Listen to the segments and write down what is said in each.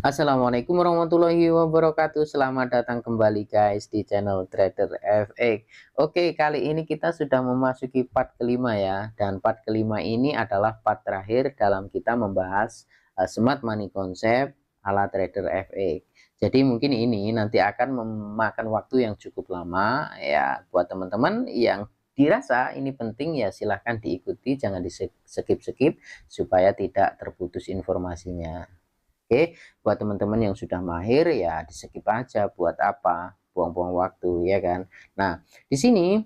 Assalamualaikum warahmatullahi wabarakatuh. Selamat datang kembali guys di channel Trader FX. Oke, kali ini kita sudah memasuki part kelima ya. Dan part kelima ini adalah part terakhir dalam kita membahas smart money concept ala Trader FX. Jadi mungkin ini nanti akan memakan waktu yang cukup lama ya. Buat teman-teman yang dirasa ini penting ya silahkan diikuti, jangan di skip-skip supaya tidak terputus informasinya. Oke, buat teman-teman yang sudah mahir ya di skip aja, buat apa buang-buang waktu ya kan. Nah, di sini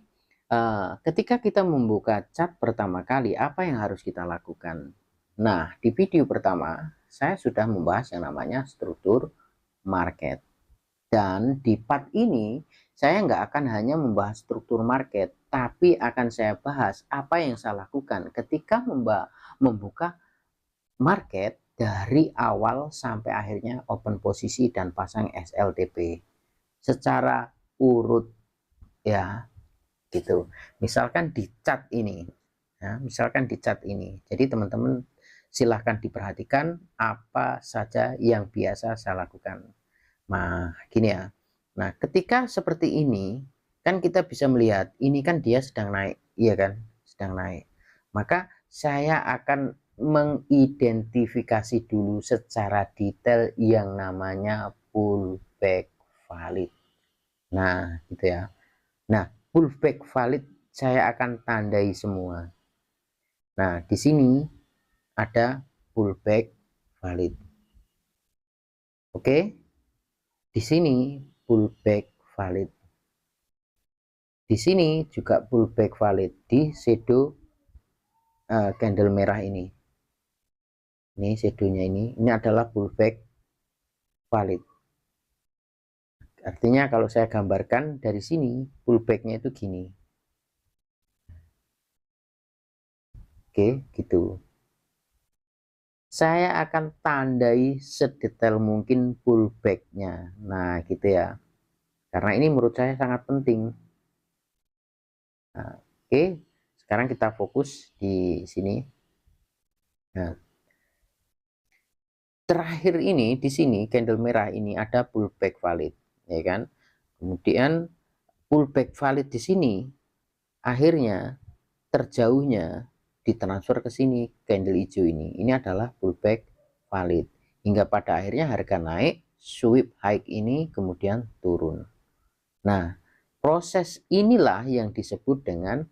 ketika kita membuka chart pertama kali apa yang harus kita lakukan. Nah, di video pertama saya sudah membahas yang namanya struktur market, dan di part ini saya nggak akan hanya membahas struktur market, tapi akan saya bahas apa yang saya lakukan ketika membuka market dari awal sampai akhirnya open posisi dan pasang SLTP secara urut ya, gitu. Misalkan di chart ini ya, jadi teman-teman silahkan diperhatikan apa saja yang biasa saya lakukan. Nah gini ya, nah ketika seperti ini kan kita bisa melihat ini kan dia sedang naik, iya kan, sedang naik. Maka saya akan mengidentifikasi dulu secara detail yang namanya pullback valid. Nah gitu ya. Nah pullback valid saya akan tandai semua. Nah di sini ada pullback valid. Oke, di sini pullback valid. Di sini juga pullback valid di shadow candle merah ini. Ini shadownya ini adalah pullback valid. Artinya kalau saya gambarkan dari sini pullbacknya itu gini. Oke, gitu. Saya akan tandai sedetail mungkin pullbacknya. Nah, gitu ya. Karena ini menurut saya sangat penting. Nah, oke, sekarang kita fokus di sini. Nah, terakhir ini di sini candle merah ini ada pullback valid, ya kan? Kemudian pullback valid di sini akhirnya terjauhnya ditransfer ke sini candle hijau ini adalah pullback valid hingga pada akhirnya harga naik, sweep high ini kemudian turun. Nah, proses inilah yang disebut dengan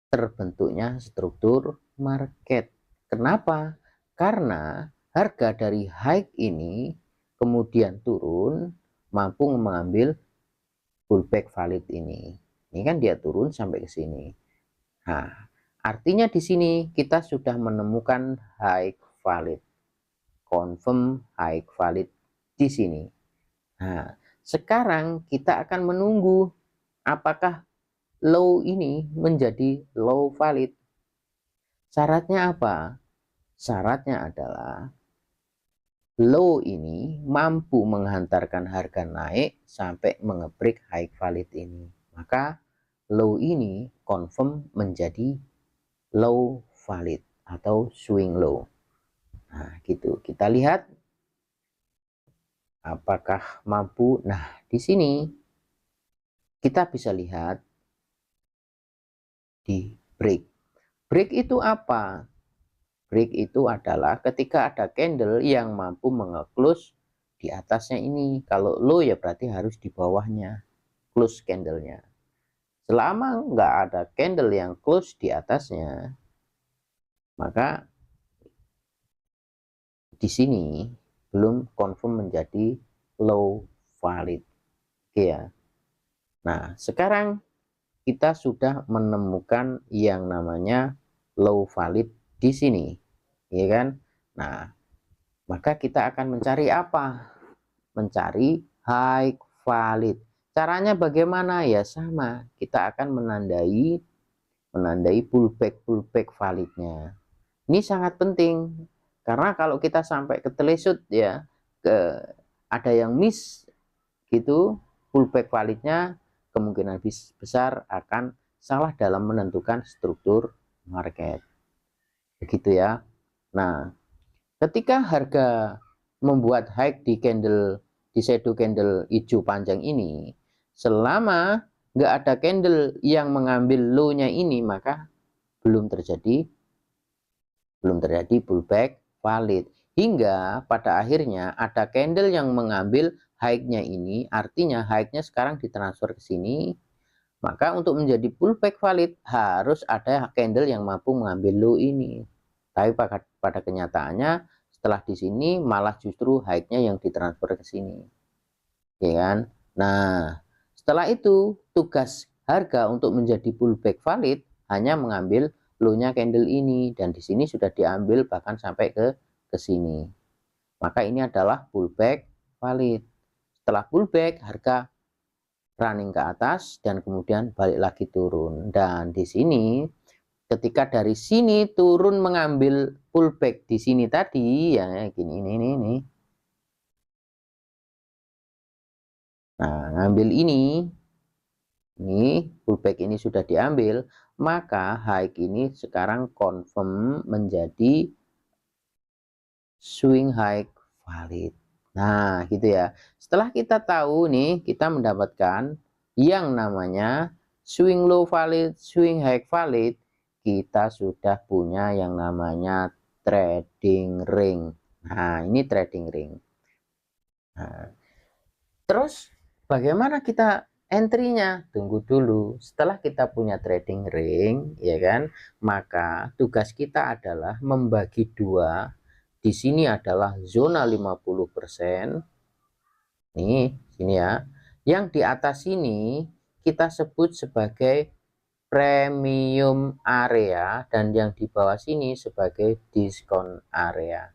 terbentuknya struktur market. Kenapa? Karena harga dari high ini kemudian turun mampu mengambil pullback valid ini. Ini kan dia turun sampai ke sini. Nah, artinya di sini kita sudah menemukan high valid, confirm high valid di sini. Nah, sekarang kita akan menunggu apakah low ini menjadi low valid. Syaratnya apa? Syaratnya adalah low ini mampu menghantarkan harga naik sampai mengebreak high valid ini. Maka low ini confirm menjadi low valid atau swing low. Nah, gitu. Kita lihat apakah mampu. Nah, di sini kita bisa lihat di break. Break itu apa? Break itu adalah ketika ada candle yang mampu nge-close di atasnya ini. Kalau low ya berarti harus di bawahnya, close candlenya. Selama nggak ada candle yang close di atasnya, maka di sini belum confirm menjadi low valid. Oke ya. Nah, sekarang kita sudah menemukan yang namanya low valid di sini, ya kan? Nah, maka kita akan mencari apa? Mencari high valid. Caranya bagaimana? Ya sama, kita akan menandai pullback validnya. Ini sangat penting karena kalau kita sampai ke telesut ya, ke ada yang miss gitu, pullback validnya kemungkinan besar akan salah dalam menentukan struktur market. Begitu ya. Nah, ketika harga membuat high di candle, di shadow candle hijau panjang ini, selama nggak ada candle yang mengambil low-nya ini, maka belum terjadi pullback valid. Hingga pada akhirnya ada candle yang mengambil high-nya ini, artinya high-nya sekarang ditransfer ke sini. Maka untuk menjadi pullback valid harus ada candle yang mampu mengambil low ini. Tapi pada kenyataannya setelah di sini malah justru high-nya yang ditransfer ke sini, ya kan? Nah, setelah itu tugas harga untuk menjadi pullback valid hanya mengambil low-nya candle ini, dan di sini sudah diambil bahkan sampai ke sini. Maka ini adalah pullback valid. Setelah pullback, harga running ke atas dan kemudian balik lagi turun. Dan di sini ketika dari sini turun mengambil pullback di sini tadi ya gini ini. Nah, ngambil ini pullback ini sudah diambil, maka high ini sekarang confirm menjadi swing high valid. Nah, gitu ya. Setelah kita tahu nih, kita mendapatkan yang namanya swing low valid, swing high valid, kita sudah punya yang namanya trading ring. Nah, ini trading ring. Nah, terus bagaimana kita entry-nya? Tunggu dulu. Setelah kita punya trading ring, ya kan? Maka tugas kita adalah membagi dua. Di sini adalah zona 50%. Nih, sini ya. Yang di atas sini kita sebut sebagai premium area dan yang di bawah sini sebagai diskon area.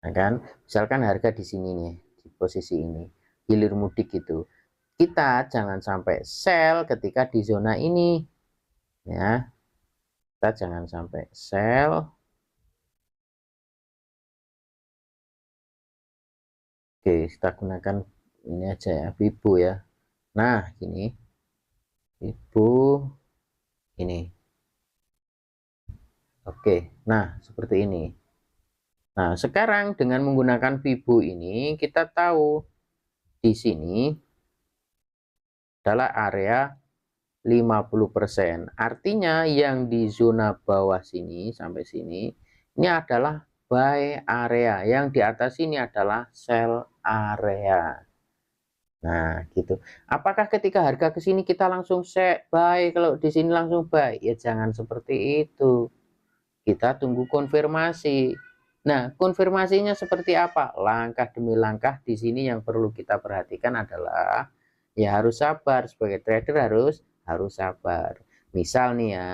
Nah kan, misalkan harga di sini nih, di posisi ini, hilir mudik itu. Kita jangan sampai sell ketika di zona ini. Ya. Kita jangan sampai sell. Oke, kita gunakan ini aja ya, Fibo ya. Nah, ini Fibo ini. Oke, nah seperti ini. Nah, sekarang dengan menggunakan Fibo ini kita tahu di sini adalah area 50%. Artinya yang di zona bawah sini sampai sini ini adalah buy area, yang di atas ini adalah sell area. Nah, gitu. Apakah ketika harga ke sini kita langsung buy, kalau di sini langsung buy? Ya jangan seperti itu. Kita tunggu konfirmasi. Nah, konfirmasinya seperti apa? Langkah demi langkah di sini yang perlu kita perhatikan adalah ya harus sabar, sebagai trader harus sabar. Misal nih ya,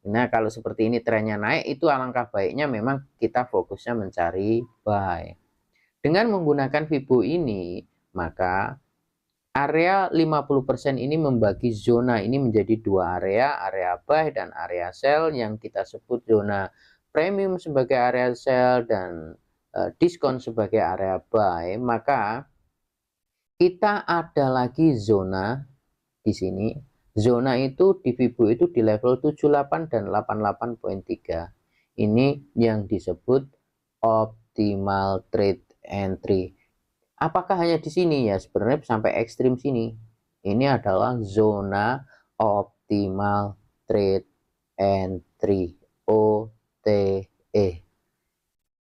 nah kalau seperti ini trennya naik, itu alangkah baiknya memang kita fokusnya mencari buy. Dengan menggunakan Fibo ini, maka area 50% ini membagi zona ini menjadi dua area buy dan area sell, yang kita sebut zona premium sebagai area sell dan diskon sebagai area buy. Maka kita ada lagi zona di sini. Zona itu di Fibo itu di level 78 dan 88.3. Ini yang disebut optimal trade entry. Apakah hanya di sini? Ya sebenarnya sampai ekstrim sini. Ini adalah zona optimal trade entry, OTE.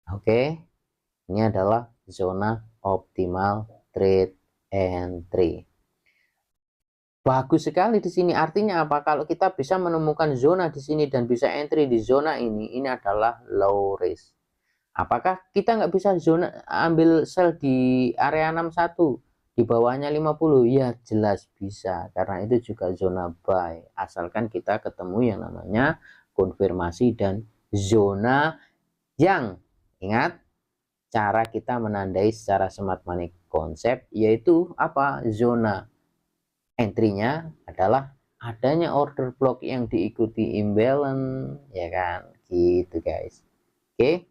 Oke, ini adalah zona optimal trade entry. Bagus sekali di sini. Artinya apa? Kalau kita bisa menemukan zona di sini dan bisa entry di zona ini adalah low risk. Apakah kita nggak bisa zona ambil sell di area 61 di bawahnya 50? Ya jelas bisa, karena itu juga zona buy, asalkan kita ketemu yang namanya konfirmasi dan zona yang, ingat cara kita menandai secara smart money konsep, yaitu apa? Zona entry-nya adalah adanya order block yang diikuti imbalance, ya kan, gitu guys. Oke.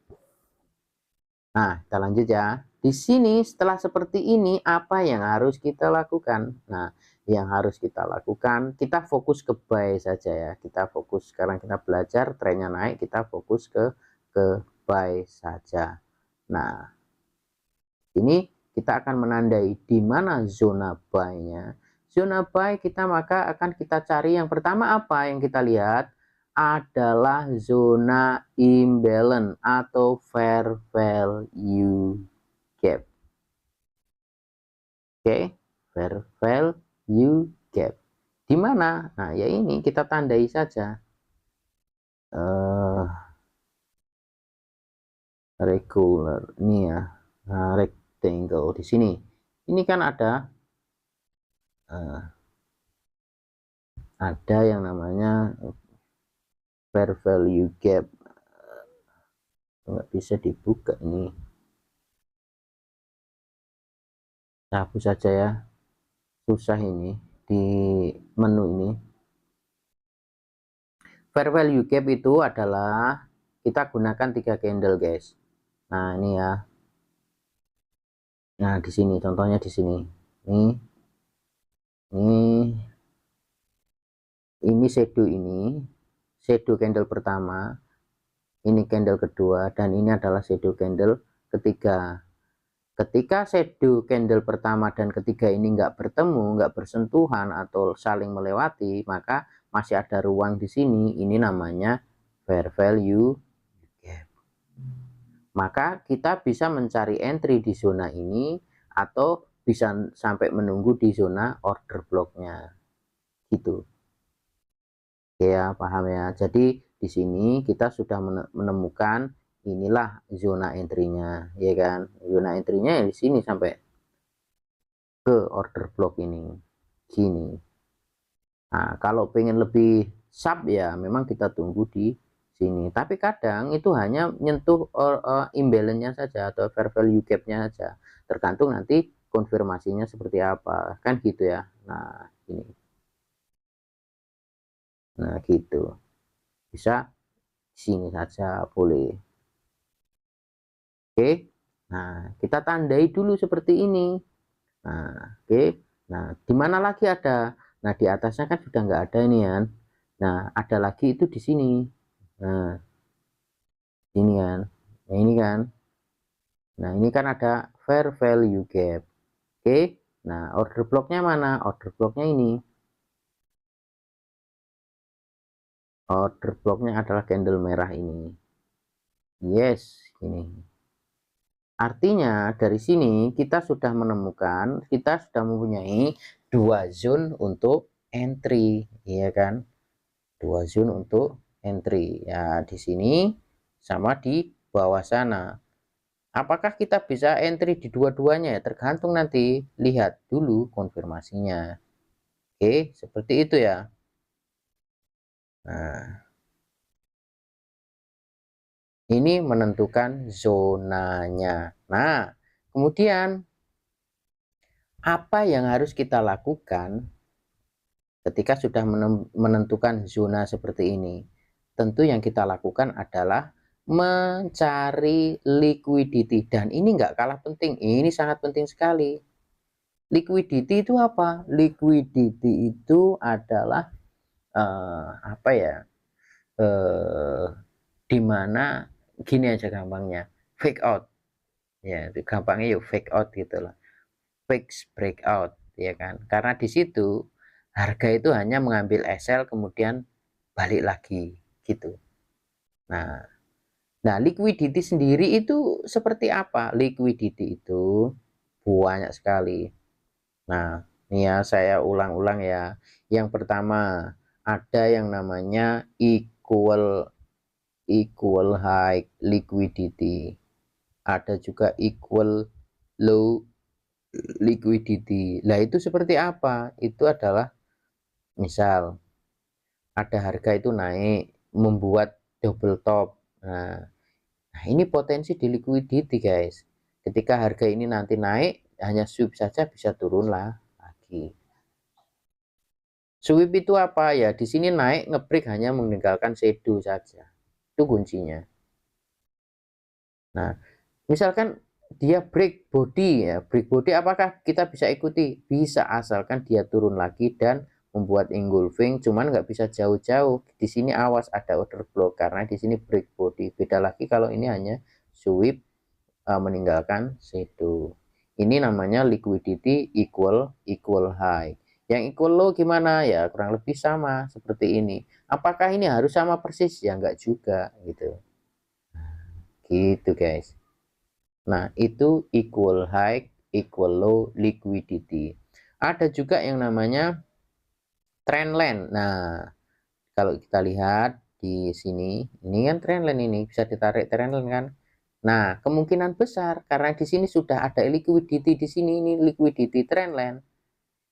Nah, kita lanjut ya. Di sini setelah seperti ini apa yang harus kita lakukan? Nah, yang harus kita lakukan, kita fokus ke buy saja ya. Kita fokus, sekarang kita belajar trennya naik, kita fokus ke buy saja. Nah, Ini kita akan menandai di mana zona buy-nya. Zona buy kita maka akan kita cari yang pertama apa yang kita lihat adalah zona imbalance atau fair value gap. Oke, fair value gap. Di mana? Nah, ya ini kita tandai saja. Regular ini ya. Nah, rectangle di sini. Ini kan ada yang namanya fair value gap. Nggak bisa dibuka ini. Hapus saja ya. Susah ini di menu ini. Fair value gap itu adalah kita gunakan 3 candle guys. Nah ini ya. Nah di sini contohnya di sini. Ini shadow candle pertama, ini candle kedua, dan ini adalah shadow candle ketiga. Ketika shadow candle pertama dan ketiga ini nggak bertemu, nggak bersentuhan atau saling melewati, maka masih ada ruang di sini. Ini namanya fair value gap. Maka kita bisa mencari entry di zona ini atau bisa sampai menunggu di zona order blocknya gitu. Oke ya, paham ya. Jadi di sini kita sudah menemukan inilah zona entry-nya, ya kan? Zona entry-nya di sini sampai ke order block ini. Gini. Nah, kalau pengen lebih sub ya memang kita tunggu di sini. Tapi kadang itu hanya menyentuh imbalance-nya saja atau fair value gap-nya saja. Tergantung nanti konfirmasinya seperti apa. Kan gitu ya. Nah, ini. Nah, gitu. Bisa sini saja boleh. Oke, nah kita tandai dulu seperti ini. Nah, oke, nah di mana lagi ada? Nah di atasnya kan sudah nggak ada ini kan. Nah ada lagi itu di sini. Nah ini kan, nah ini kan. Nah ini kan ada fair value gap. Oke, nah order blocknya mana? Order blocknya ini. Order blocknya adalah candle merah ini. Yes, ini. Artinya dari sini kita sudah menemukan, kita sudah mempunyai dua zone untuk entry, ya kan? Dua zone untuk entry. Ya, di sini sama di bawah sana. Apakah kita bisa entry di dua-duanya? Ya, tergantung nanti. Lihat dulu konfirmasinya. Oke, seperti itu ya. Nah, ini menentukan zonanya. Nah, kemudian apa yang harus kita lakukan ketika sudah menentukan zona seperti ini? Tentu yang kita lakukan adalah mencari liquidity, dan ini enggak kalah penting, ini sangat penting sekali. Liquidity itu apa? Liquidity itu adalah apa ya, dimana gini aja gampangnya, fake out ya, itu gampangnya yuk fake out gitu loh, fix breakout ya kan, karena di situ harga itu hanya mengambil SL kemudian balik lagi gitu. Nah, liquidity sendiri itu seperti apa? Liquidity itu banyak sekali. Nah, ini ya saya ulang-ulang ya. Yang pertama ada yang namanya equal high liquidity. Ada juga equal low liquidity. Lah itu seperti apa? Itu adalah misal ada harga itu naik membuat double top. Nah, ini potensi di liquidity guys. Ketika harga ini nanti naik, hanya sweep saja bisa turun lah lagi. Sweep itu apa ya? Di sini naik ngebreak hanya meninggalkan shadow saja. Itu kuncinya. Nah, misalkan dia break body ya, break body apakah kita bisa ikuti? Bisa, asalkan dia turun lagi dan membuat engulfing, cuman nggak bisa jauh-jauh. Di sini awas ada order block karena di sini break body. Beda lagi kalau ini hanya sweep meninggalkan shadow. Ini namanya liquidity equal high. Yang equal low gimana ya, kurang lebih sama seperti ini. Apakah ini harus sama persis? Ya enggak juga gitu. Gitu guys. Nah, itu equal high, equal low liquidity. Ada juga yang namanya trendline. Nah, kalau kita lihat di sini, ini kan trendline, ini bisa ditarik trendline kan. Nah, kemungkinan besar karena di sini sudah ada liquidity di sini, ini liquidity trendline,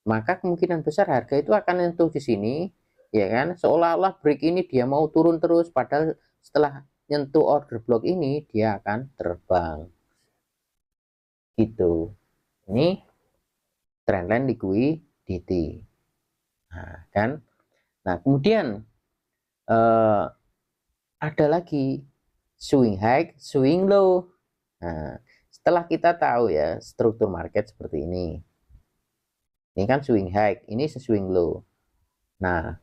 maka kemungkinan besar harga itu akan nyentuh di sini, ya kan? Seolah-olah break ini dia mau turun terus, padahal setelah nyentuh order block ini dia akan terbang. Gitu. Ini trendline liquidity. Nah, kan? Nah, kemudian ada lagi swing high, swing low. Nah, setelah kita tahu ya struktur market seperti ini kan swing high, ini swing low. Nah,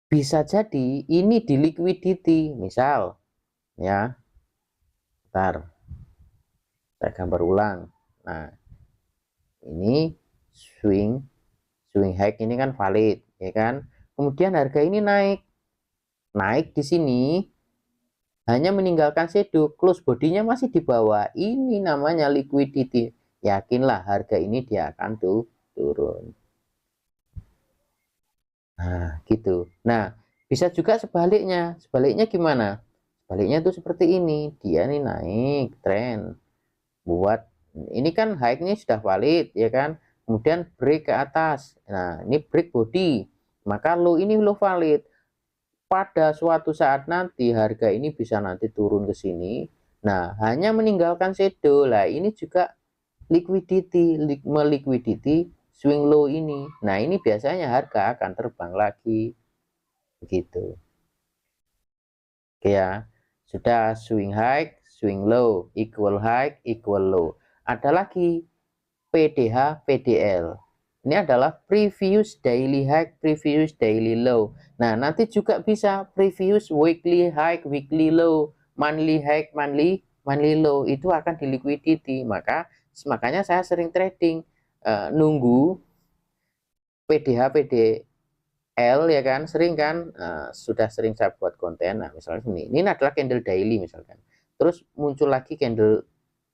bisa jadi ini di liquidity, misal ya, ntar saya gambar ulang. Nah, ini swing high ini kan valid, ya kan? Kemudian harga ini naik di sini, hanya meninggalkan shadow, close bodinya masih di bawah. Ini namanya liquidity. Yakinlah harga ini dia akan turun. Nah, gitu. Nah, bisa juga sebaliknya. Sebaliknya gimana? Sebaliknya tuh seperti ini. Dia nih naik tren. Buat ini kan high-nya sudah valid, ya kan? Kemudian break ke atas. Nah, ini break body. Maka low ini low valid. Pada suatu saat nanti harga ini bisa nanti turun ke sini. Nah, hanya meninggalkan shadow. Lah, ini juga liquidity, meliquidity swing low ini. Nah, ini biasanya harga akan terbang lagi. Begitu. Oke ya. Sudah swing high, swing low, equal high, equal low. Ada lagi PDH, PDL. Ini adalah previous daily high, previous daily low. Nah, nanti juga bisa previous weekly high, weekly low, monthly high, monthly low. Itu akan di liquidity. Makanya saya sering trading, nunggu PDH, PDL, ya kan, sering kan, sudah sering saya buat konten. Nah, misalnya ini adalah candle daily misalkan. Terus muncul lagi candle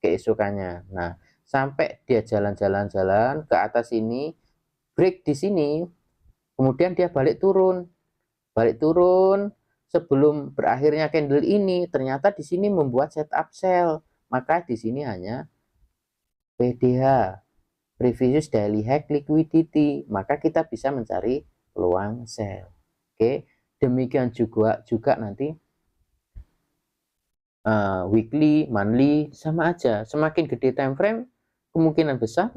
keesokannya. Nah, sampai dia jalan-jalan ke atas ini, break di sini, kemudian dia balik turun sebelum berakhirnya candle ini, ternyata di sini membuat setup sell, maka di sini hanya PDH, previous daily high liquidity, maka kita bisa mencari peluang sell. Oke, demikian juga nanti weekly, monthly, sama aja. Semakin gede time frame, kemungkinan besar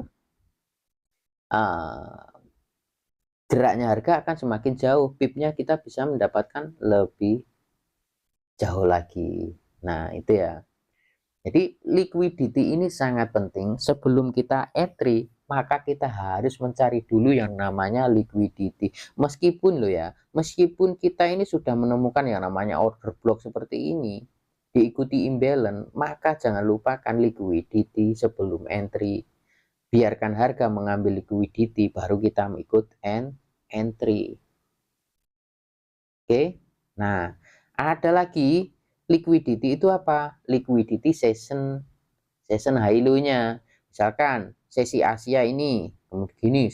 geraknya harga akan semakin jauh, pipnya kita bisa mendapatkan lebih jauh lagi. Nah, itu ya. Jadi liquidity ini sangat penting. Sebelum kita entry, maka kita harus mencari dulu yang namanya liquidity. Meskipun lo ya, meskipun kita ini sudah menemukan yang namanya order block seperti ini, diikuti imbalance, maka jangan lupakan liquidity sebelum entry. Biarkan harga mengambil liquidity, baru kita ikut entry. Oke. Nah, ada lagi liquidity itu apa? Liquidity session high low-nya. Misalkan sesi Asia ini gini,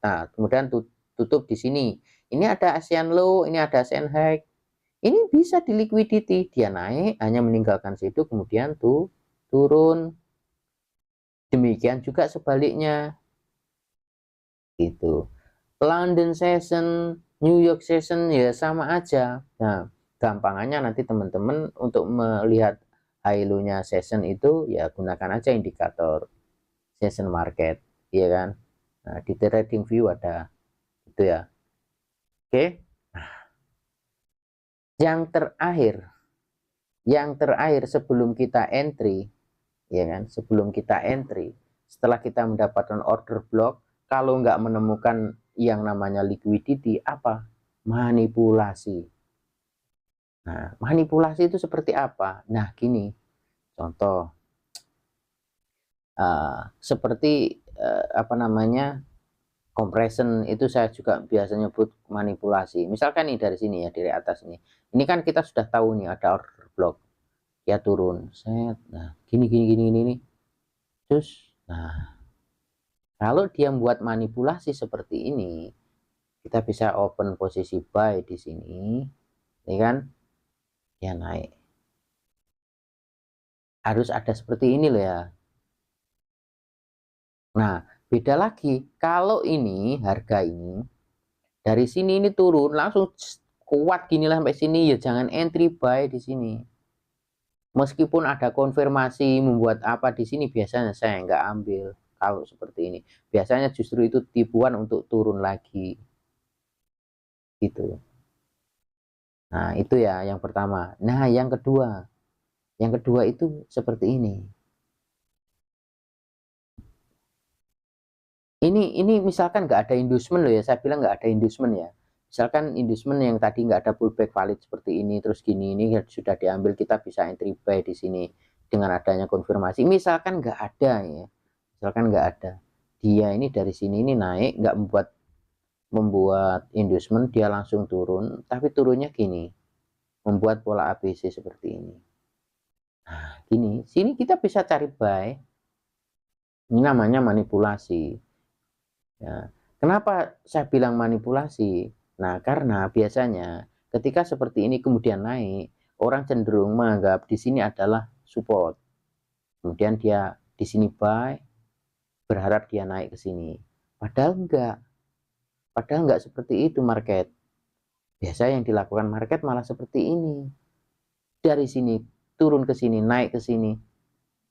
nah, kemudian tutup di sini. Ini ada ASEAN low, ini ada ASEAN high. Ini bisa di liquidity, dia naik hanya meninggalkan situ kemudian turun. Demikian juga sebaliknya. Gitu. London session, New York session ya sama aja. Nah, gampangannya nanti teman-teman untuk melihat high low-nya session itu ya gunakan aja indikator session market, ya kan. Nah, di trading view ada itu ya. Oke. Yang terakhir sebelum kita entry, ya kan, setelah kita mendapatkan order block, kalau nggak menemukan yang namanya liquidity, apa? Manipulasi. Nah, manipulasi itu seperti apa? Nah, gini, contoh, seperti apa namanya, compression itu saya juga biasa nyebut manipulasi. Misalkan nih dari sini ya, dari atas ini kan kita sudah tahu nih ada order block, dia turun set, nah gini gini gini gini, terus nah kalau dia membuat manipulasi seperti ini, kita bisa open posisi buy di sini, ya kan, ya naik, harus ada seperti ini loh ya. Nah beda lagi kalau ini harga ini dari sini ini turun langsung kuat gini lah sampai sini, ya jangan entry buy di sini. Meskipun ada konfirmasi membuat apa di sini, biasanya saya nggak ambil kalau seperti ini. Biasanya justru itu tipuan untuk turun lagi gitu. Nah itu ya yang pertama. Nah yang kedua itu seperti ini. Ini misalkan nggak ada inducement loh ya, saya bilang nggak ada inducement ya. Misalkan inducement yang tadi nggak ada pullback valid seperti ini, terus gini, ini sudah diambil, kita bisa entry buy di sini dengan adanya konfirmasi. Misalkan nggak ada ya, misalkan nggak ada, dia ini dari sini ini naik, nggak membuat inducement, dia langsung turun, tapi turunnya gini, membuat pola ABC seperti ini. Nah, gini, sini kita bisa cari buy. Ini namanya manipulasi. Ya. Kenapa saya bilang manipulasi? Nah, karena biasanya ketika seperti ini kemudian naik, orang cenderung menganggap di sini adalah support. Kemudian dia di sini buy, berharap dia naik ke sini. Padahal enggak. Padahal enggak seperti itu market. Biasa yang dilakukan market malah seperti ini. Dari sini turun ke sini, naik ke sini.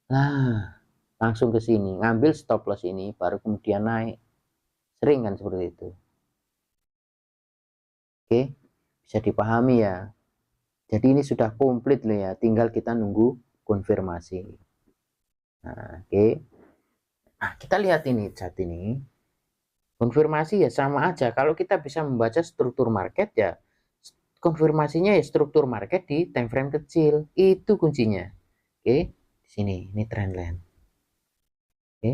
Nah, langsung ke sini, ngambil stop loss ini, baru kemudian naik. Sering kan seperti itu. Oke, bisa dipahami ya. Jadi ini sudah komplit loh ya, tinggal kita nunggu konfirmasi. Nah, oke. Nah, kita lihat ini saat ini. Konfirmasi ya sama aja. Kalau kita bisa membaca struktur market ya, konfirmasinya ya struktur market di time frame kecil. Itu kuncinya. Oke, di sini ini trendline. Oke.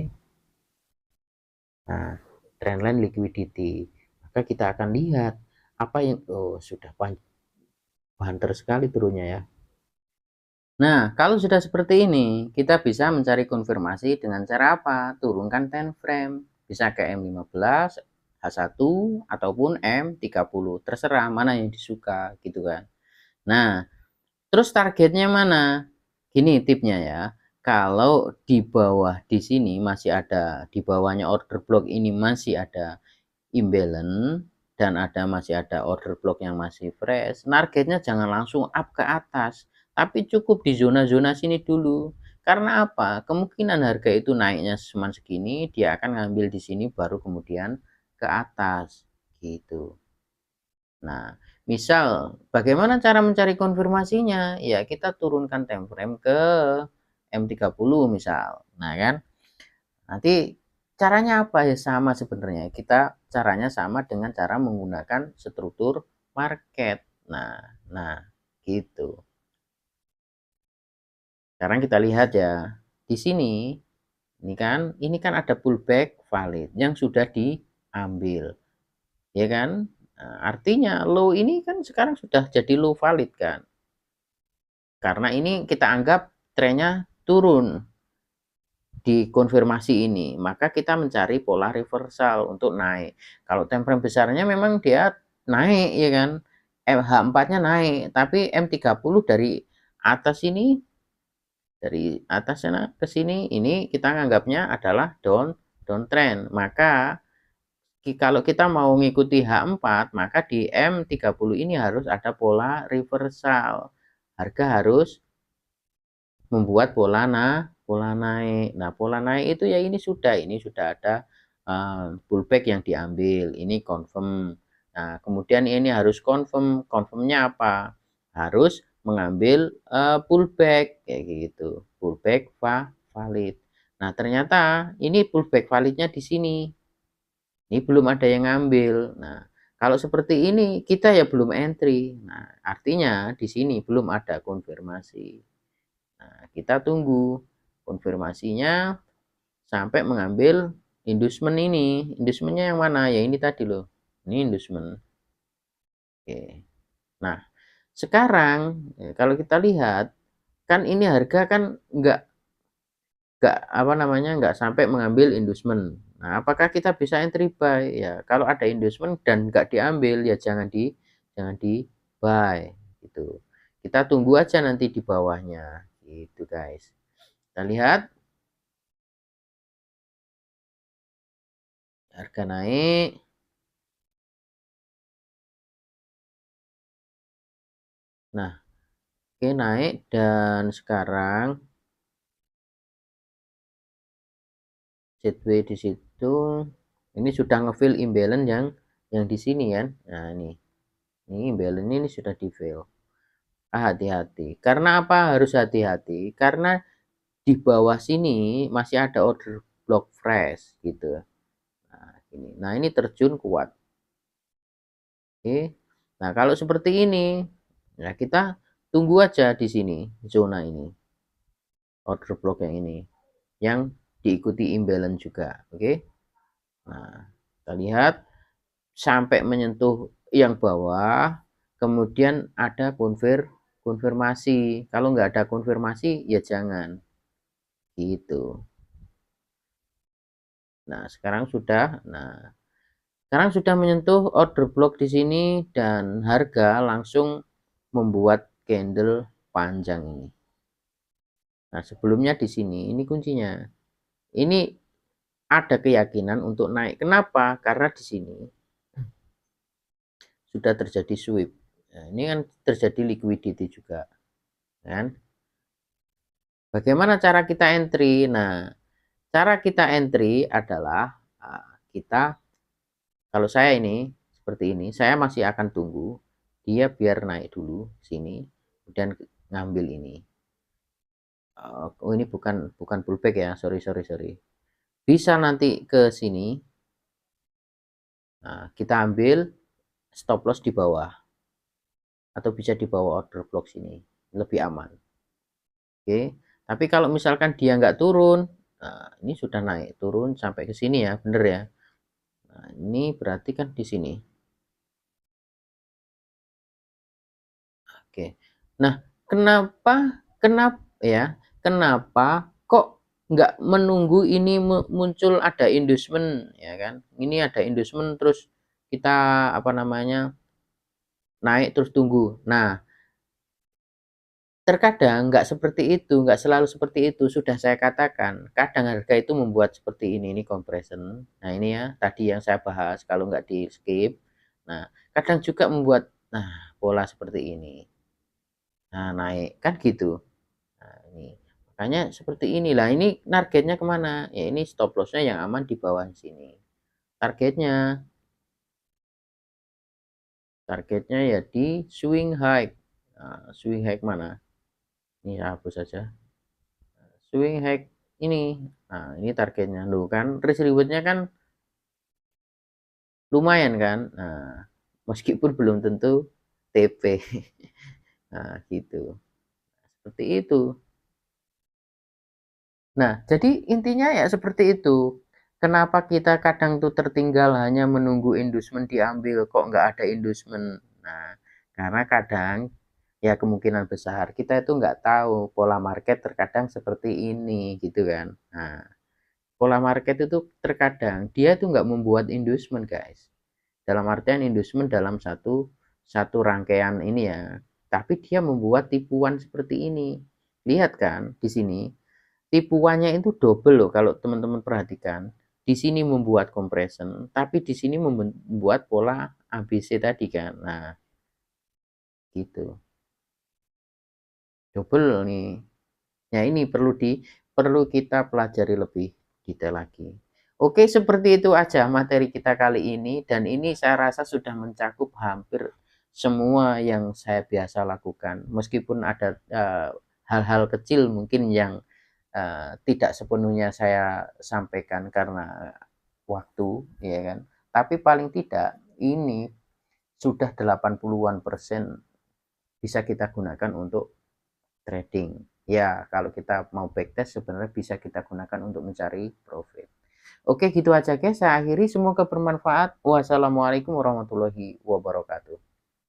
Nah, trendline liquidity. Maka kita akan lihat apa yang sudah banter sekali turunnya ya. Nah, kalau sudah seperti ini, kita bisa mencari konfirmasi dengan cara apa? Turunkan time frame. Bisa ke M15, H1, ataupun M30. Terserah mana yang disuka, gitu kan. Nah, terus targetnya mana? Gini tipnya ya. Kalau di bawah di sini masih ada, di bawahnya order block ini masih ada imbalance, dan masih ada order block yang masih fresh, targetnya jangan langsung up ke atas, tapi cukup di zona-zona sini dulu. Karena apa? Kemungkinan harga itu naiknya cuma segini, dia akan ngambil di sini baru kemudian ke atas gitu. Nah, misal bagaimana cara mencari konfirmasinya? Ya kita turunkan time frame ke M30 misal. Nah kan, nanti caranya apa ya, sama sebenarnya. Kita caranya sama dengan cara menggunakan struktur market. Nah, gitu. Sekarang kita lihat ya. Di sini ini kan ada pullback valid yang sudah diambil. Ya kan? Nah, artinya low ini kan sekarang sudah jadi low valid kan. Karena ini kita anggap trennya turun di konfirmasi ini, maka kita mencari pola reversal untuk naik. Kalau time frame besarnya memang dia naik ya kan, H4-nya naik, tapi M30 dari atas ini, dari atas sana ke sini, ini kita anggapnya adalah downtrend. Maka kalau kita mau mengikuti H4, maka di M30 ini harus ada pola reversal. Harga harus membuat pola naik. Nah, pola naik itu ya ini sudah ada pullback yang diambil. Ini confirm. Nah, kemudian ini harus confirmnya apa? Harus mengambil pullback kayak gitu. Pullback valid. Nah, ternyata ini pullback validnya di sini. Ini belum ada yang ngambil. Nah, kalau seperti ini kita ya belum entry. Nah, artinya di sini belum ada konfirmasi. Nah, kita tunggu konfirmasinya. sampai mengambil inducement ini. Inducementnya yang mana? Ya ini tadi loh. Ini inducement. Oke. Nah, sekarang kalau kita lihat kan ini harga kan nggak apa namanya nggak sampai mengambil inducement. Nah, apakah kita bisa entry buy? Ya, kalau ada inducement dan nggak diambil ya jangan di buy gitu. Kita tunggu aja nanti di bawahnya gitu guys. Kita lihat harga naik. Nah, oke naik dan sekarang Zw di situ ini sudah ngefill imbalance yang di sini kan. Nah, ini imbalance ini sudah di fill. Hati-hati. Karena apa harus hati-hati? Karena di bawah sini masih ada order block fresh gitu. Nah ini terjun kuat. Oke. Nah kalau seperti ini, nah kita tunggu aja di sini zona ini, order block yang ini, yang diikuti imbalance juga. Oke. Nah kita lihat sampai menyentuh yang bawah, kemudian ada konfirmasi. Kalau nggak ada konfirmasi ya jangan gitu. Sekarang sudah menyentuh order block di sini dan harga langsung membuat candle panjang ini. Nah, sebelumnya di sini ini kuncinya. Ini ada keyakinan untuk naik. Kenapa? Karena di sini sudah terjadi sweep. Nah, ini kan terjadi liquidity juga, kan? Bagaimana cara kita entry? Nah, cara kita entry adalah kita kalau saya ini seperti ini, saya masih akan tunggu dia biar naik dulu sini, kemudian ngambil ini. Oh ini bukan pullback ya, sorry. Bisa nanti ke sini, nah, kita ambil stop loss di bawah, atau bisa di bawah order block sini, lebih aman. Oke, tapi kalau misalkan dia nggak turun, nah ini sudah naik turun sampai ke sini ya, bener ya. Nah ini berarti kan di sini. Oke. Nah, kenapa kok nggak menunggu ini muncul ada inducement ya kan? Ini ada inducement terus kita apa namanya naik terus tunggu. Nah, terkadang nggak seperti itu, nggak selalu seperti itu. Sudah saya katakan, kadang harga itu membuat seperti ini compression. Nah ini ya tadi yang saya bahas kalau nggak di skip. Nah, kadang juga membuat pola seperti ini. Nah naik kan gitu. Nah, ini makanya seperti inilah. Ini targetnya kemana? Ya ini stop lossnya yang aman di bawah sini. Targetnya ya di swing high. Nah, swing high mana? Ini hapus saja. Swing high ini. Nah ini targetnya. Loh kan risk rewardnya kan lumayan kan. Nah meskipun belum tentu TP. Nah gitu. Seperti itu. Nah, jadi intinya ya seperti itu. Kenapa kita kadang tuh tertinggal hanya menunggu inducement diambil, kok nggak ada inducement? Nah, karena kadang ya kemungkinan besar kita itu nggak tahu pola market terkadang seperti ini gitu kan. Nah, pola market itu terkadang dia tuh nggak membuat inducement guys. Dalam artian inducement dalam satu satu rangkaian ini ya. Tapi dia membuat tipuan seperti ini. Lihat kan di sini tipuannya itu double loh kalau teman-teman perhatikan. Di sini membuat compression, tapi di sini membuat pola ABC tadi kan. Nah, gitu. Double nih. Nah, ini perlu kita pelajari lebih detail lagi. Oke, seperti itu aja materi kita kali ini dan ini saya rasa sudah mencakup hampir semua yang saya biasa lakukan. Meskipun ada hal-hal kecil mungkin yang tidak sepenuhnya saya sampaikan karena waktu ya kan, tapi paling tidak ini sudah 80-an% bisa kita gunakan untuk trading. Ya, kalau kita mau backtest sebenarnya bisa kita gunakan untuk mencari profit. Oke, gitu aja guys. Saya akhiri, semoga bermanfaat. Wassalamualaikum warahmatullahi wabarakatuh.